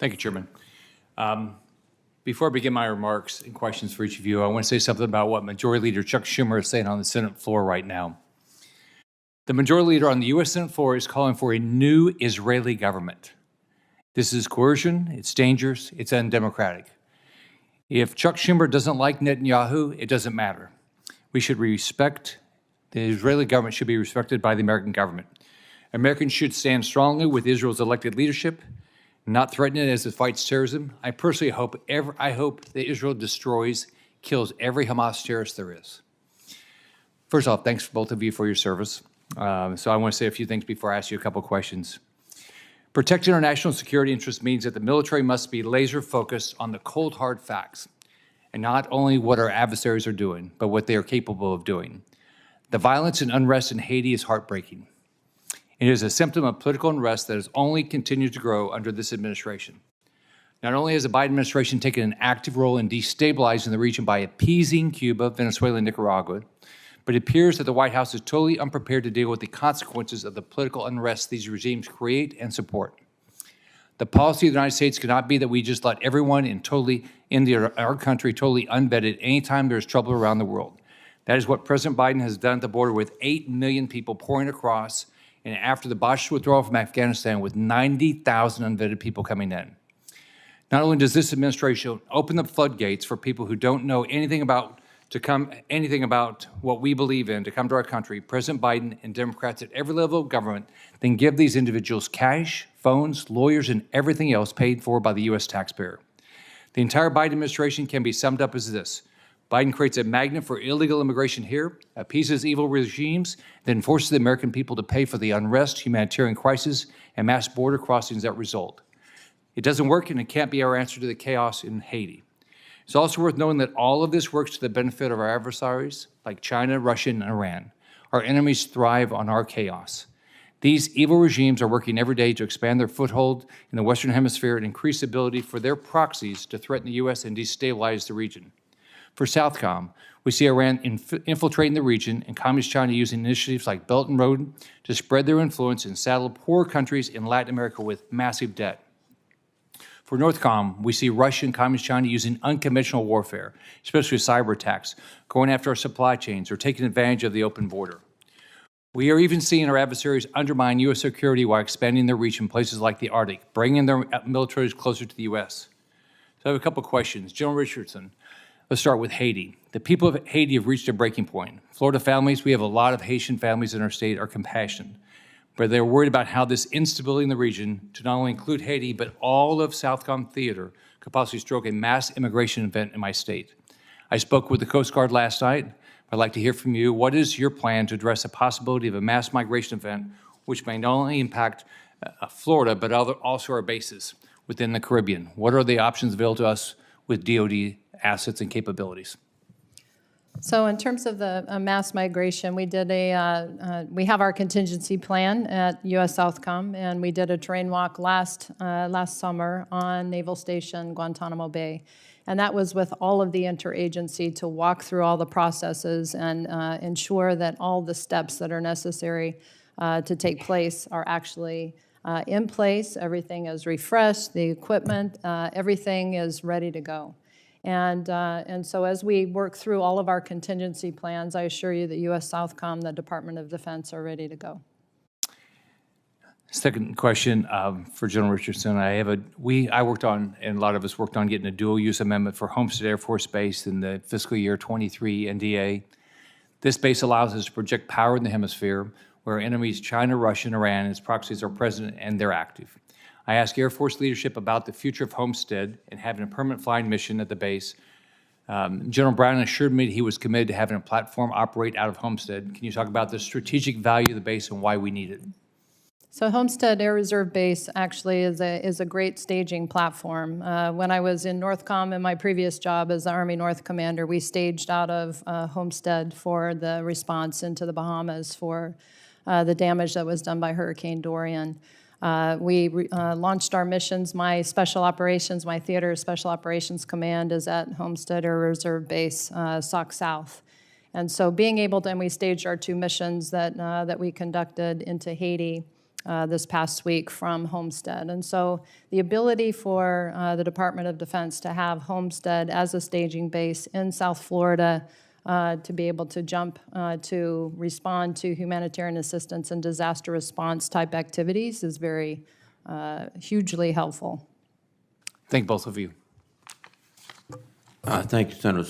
Thank you, Chairman. Before I begin my remarks and questions for each of you, I want to say something about what Majority Leader Chuck Schumer is saying on the Senate floor right now. The Majority Leader on the U.S. Senate floor is calling for a new Israeli government. This is coercion, it's dangerous, it's undemocratic. If Chuck Schumer doesn't like Netanyahu, it doesn't matter. We should respect, the Israeli government should be respected by the American government. Americans should stand strongly with Israel's elected leadership, not threaten it as it fights terrorism. I personally hope that Israel destroys, kills every Hamas terrorist there is. First off, thanks both of you for your service. So I want to say a few things before I ask you a couple questions. Protecting our national security interests means that the military must be laser focused on the cold, hard facts, and not only what our adversaries are doing, but what they are capable of doing. The violence and unrest in Haiti is heartbreaking. It is a symptom of political unrest that has only continued to grow under this administration. Not only has the Biden administration taken an active role in destabilizing the region by appeasing Cuba, Venezuela, and Nicaragua, but it appears that the White House is totally unprepared to deal with the consequences of the political unrest these regimes create and support. The policy of the United States cannot be that we just let everyone in our country totally unvetted anytime there's trouble around the world. That is what President Biden has done at the border with 8 million people pouring across, and after the Bosch withdrawal from Afghanistan with 90,000 unvetted people coming in. Not only does this administration open the floodgates for people who don't know anything about what we believe in to come to our country, President Biden and Democrats at every level of government then give these individuals cash, phones, lawyers, and everything else paid for by the U.S. taxpayer. The entire Biden administration can be summed up as this. Biden creates a magnet for illegal immigration here, appeases evil regimes, then forces the American people to pay for the unrest, humanitarian crisis, and mass border crossings that result. It doesn't work, and it can't be our answer to the chaos in Haiti. It's also worth knowing that all of this works to the benefit of our adversaries, like China, Russia, and Iran. Our enemies thrive on our chaos. These evil regimes are working every day to expand their foothold in the Western Hemisphere and increase the ability for their proxies to threaten the U.S. and destabilize the region. For Southcom, we see Iran infiltrating the region and Communist China using initiatives like Belt and Road to spread their influence and saddle poor countries in Latin America with massive debt. For Northcom, we see Russia and Communist China using unconventional warfare, especially cyber attacks, going after our supply chains or taking advantage of the open border. We are even seeing our adversaries undermine U.S. security while expanding their reach in places like the Arctic, bringing their militaries closer to the U.S. So I have a couple questions. General Richardson, let's start with Haiti. The people of Haiti have reached a breaking point. Florida families, we have a lot of Haitian families in our state, are compassionate. But they're worried about how this instability in the region, to not only include Haiti, but all of Southcom Theater, could possibly stroke a mass immigration event in my state. I spoke with the Coast Guard last night. I'd like to hear from you. What is your plan to address the possibility of a mass migration event, which may not only impact Florida, but also our bases within the Caribbean? What are the options available to us with DoD assets and capabilities? So in terms of the mass migration, we did we have our contingency plan at U.S. Southcom, and we did a terrain walk last summer on Naval Station Guantanamo Bay. And that was with all of the interagency to walk through all the processes and ensure that all the steps that are necessary to take place are actually in place. Everything is refreshed, the equipment, everything is ready to go. And so as we work through all of our contingency plans, I assure you that U.S. Southcom, the Department of Defense, are ready to go. Second question for General Richardson. I worked on, and a lot of us worked on getting a dual-use amendment for Homestead Air Force Base in the fiscal year 23 NDA. This base allows us to project power in the hemisphere where enemies China, Russia, and Iran as proxies are present and they're active. I asked Air Force leadership about the future of Homestead and having a permanent flying mission at the base. General Brown assured me that he was committed to having a platform operate out of Homestead. Can you talk about the strategic value of the base and why we need it? So Homestead Air Reserve Base actually is a great staging platform. When I was in Northcom in my previous job as the Army North Commander, we staged out of Homestead for the response into the Bahamas for the damage that was done by Hurricane Dorian. We launched our missions. My Theater Special Operations Command is at Homestead Air Reserve Base, Sauk South. And so being able to, and we staged our 2 missions that we conducted into Haiti. this past week from Homestead. And so the ability for the Department of Defense to have Homestead as a staging base in South Florida to be able to jump to respond to humanitarian assistance and disaster response type activities is very hugely helpful. Thank both of you. Thank you, Senator